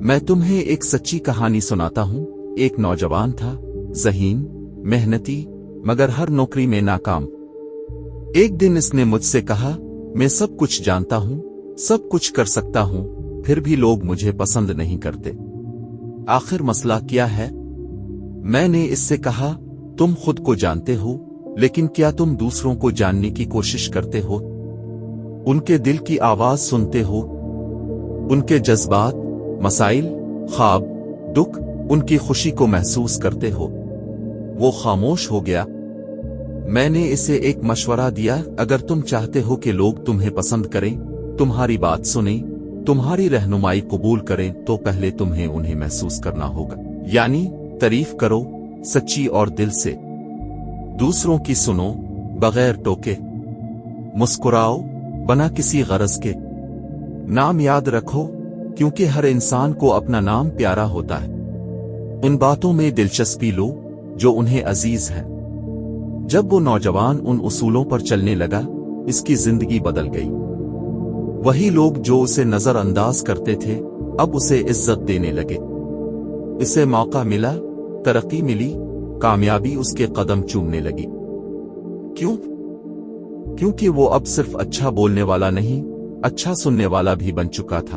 मैं तुम्हें एक सच्ची कहानी सुनाता हूँ। एक नौजवान था, ज़हीन, मेहनती, मगर हर नौकरी में नाकाम। एक दिन इसने मुझसे कहा, मैं सब कुछ जानता हूँ, सब कुछ कर सकता हूँ, फिर भी लोग मुझे पसंद नहीं करते। आखिर मसला क्या है? मैंने इससे कहा, तुम खुद को जानते हो, लेकिन क्या तुम दूसरों को जानने की कोशिश करते हो? उनके दिल की आवाज सुनते हो? उनके जज्बात, मसाइल, ख्वाब, दुख, उनकी खुशी को महसूस करते हो? वो खामोश हो गया। मैंने इसे एक मशवरा दिया, अगर तुम चाहते हो कि लोग तुम्हें पसंद करें, तुम्हारी बात सुनें, तुम्हारी रहनुमाई कबूल करें, तो पहले तुम्हें उन्हें महसूस करना होगा। यानी तारीफ करो, सच्ची और दिल से। दूसरों की सुनो, बगैर टोके। मुस्कुराओ, बना किसी गरज के। नाम याद रखो, क्योंकि हर इंसान को अपना नाम प्यारा होता है। उन बातों में दिलचस्पी लो जो उन्हें अजीज है। जब वो नौजवान उन उसूलों पर चलने लगा, इसकी जिंदगी बदल गई। वही लोग जो उसे नजरअंदाज करते थे, अब उसे इज्जत देने लगे। इसे मौका मिला, तरक्की मिली, कामयाबी उसके कदम चूमने लगी। क्यों? क्योंकि वो अब सिर्फ अच्छा बोलने वाला नहीं, अच्छा सुनने वाला भी बन चुका था।